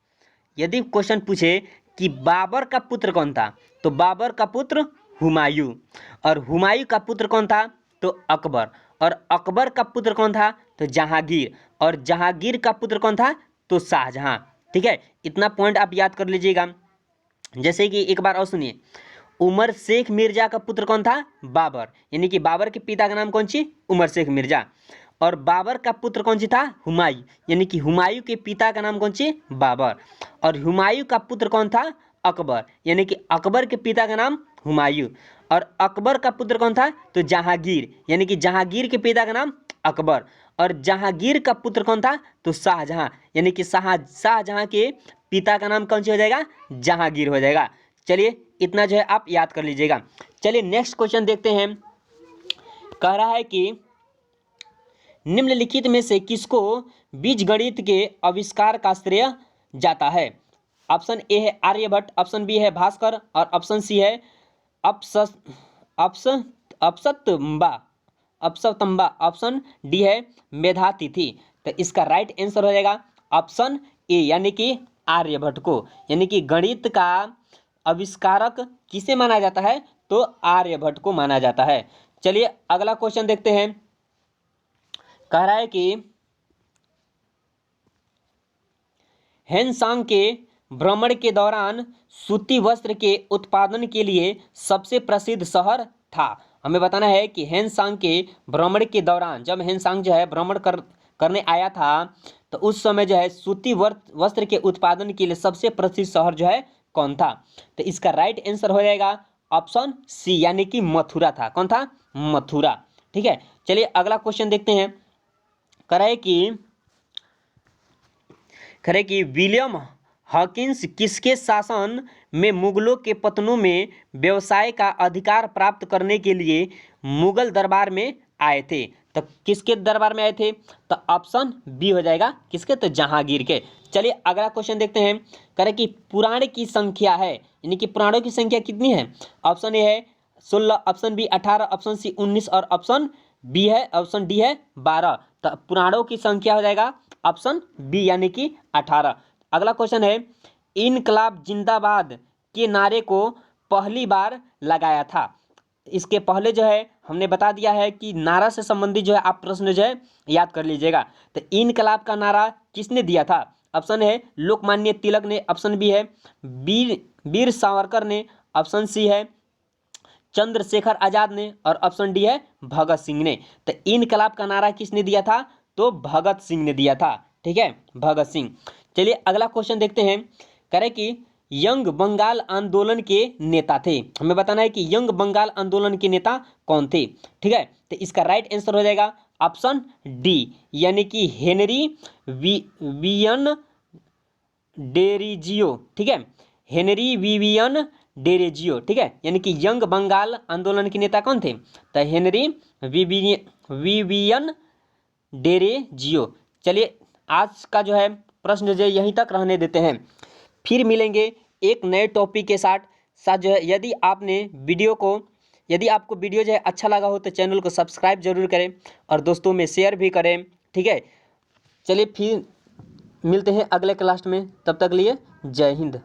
A: यदि क्वेश्चन पूछे कि बाबर का पुत्र कौन था, तो बाबर का पुत्र हुमायूं। और हुमायूं का पुत्र कौन था? तो अकबर। और अकबर का पुत्र कौन था? तो जहांगीर। और जहांगीर का पुत्र कौन था? तो शाहजहां, ठीक है। इतना पॉइंट आप याद कर लीजिएगा। जैसे कि एक बार और सुनिए, उमर शेख मिर्जा का पुत्र कौन था? बाबर, यानी कि बाबर के पिता का नाम कौन सी? उमर शेख मिर्जा। और बाबर का पुत्र कौन सी था? हुमायूं, यानी कि हुमायूं के पिता का नाम कौन सी? बाबर। और हुमायूं का पुत्र कौन था? अकबर, यानी कि अकबर के पिता का नाम हुमायूं। और अकबर का पुत्र कौन था? तो जहांगीर, यानी कि जहांगीर के पिता का नाम अकबर। और जहांगीर का पुत्र कौन था? तो शाहजहां, यानी कि शाहजहां के पिता का नाम कौन सी हो जाएगा? जहांगीर हो जाएगा। चलिए इतना जो है आप याद कर लीजिएगा। चलिए नेक्स्ट क्वेश्चन देखते हैं। कह रहा है कि निम्नलिखित में से किसको बीजगणित के आविष्कार का श्रेय जाता है? ऑप्शन ए है आर्यभट्ट, ऑप्शन बी है भास्कर और ऑप्शन सी है अपसतंबा, ऑप्शन डी है मेधातिथि। तो इसका राइट आंसर हो जाएगा ऑप्शन ए, यानी कि आर्यभट्ट को। यानी कि गणित का आविष्कारक किसे माना जाता है? तो आर्यभट्ट को माना जाता है। चलिए अगला क्वेश्चन देखते हैं। कह रहा है कि हेनसांग के भ्रमण के दौरान सूती वस्त्र के उत्पादन के लिए सबसे प्रसिद्ध शहर था। हमें बताना है कि हेनसांग के भ्रमण के दौरान, जब हेनसांग जो है भ्रमण करने आया था, तो उस समय जो है सूती वस्त्र के उत्पादन के लिए सबसे प्रसिद्ध शहर जो है कौन था? तो इसका राइट आंसर हो जाएगा ऑप्शन सी, यानी कि मथुरा था। कौन था? मथुरा। ठीक है, चलिए अगला क्वेश्चन देखते हैं। करे कि विलियम हॉकिंस किसके शासन में मुगलों के पतनों में व्यवसाय का अधिकार प्राप्त करने के लिए मुगल दरबार में आए थे? तो किसके दरबार में आए थे? तो ऑप्शन बी हो जाएगा, किसके? तो जहांगीर के। चलिए अगला क्वेश्चन देखते हैं। करे कि पुराण की संख्या है, यानी कि पुराणों की संख्या कितनी है? ऑप्शन ए है 16, ऑप्शन बी 18, ऑप्शन सी 19 और ऑप्शन ऑप्शन डी है 12। तो पुराणों की संख्या हो जाएगा ऑप्शन बी, यानी कि 18। अगला क्वेश्चन है, इनकलाब जिंदाबाद के नारे को पहली बार लगाया था। इसके पहले जो है हमने बता दिया है कि नारा से संबंधित जो है आप प्रश्न जो है याद कर लीजिएगा। तो इनकलाब का नारा किसने दिया था? ऑप्शन है लोकमान्य तिलक ने, ऑप्शन बी है वीर सावरकर ने, ऑप्शन सी है चंद्रशेखर आजाद ने और ऑप्शन डी है भगत सिंह ने। तो इनकलाब का नारा किसने दिया था? तो भगत सिंह ने दिया था। ठीक है, भगत सिंह। चलिए अगला क्वेश्चन देखते हैं। करें कि यंग बंगाल आंदोलन के नेता थे। हमें बताना है कि यंग बंगाल आंदोलन के नेता कौन थे। ठीक है, तो इसका राइट आंसर हो जाएगा ऑप्शन डी, यानी कि हेनरी विवियन डेरिजियो। ठीक है, हेनरी विवियन डेरेजियो। ठीक है, यानी कि यंग बंगाल आंदोलन के नेता कौन थे? तो हेनरी विवियन डेरेजियो। चलिए आज का जो है प्रश्न जो यहीं तक रहने देते हैं, फिर मिलेंगे एक नए टॉपिक के साथ जो है। यदि आपको वीडियो जो है अच्छा लगा हो तो चैनल को सब्सक्राइब जरूर करें और दोस्तों में शेयर भी करें। ठीक है, चलिए फिर मिलते हैं अगले क्लास में, तब तक लिए जय हिंद।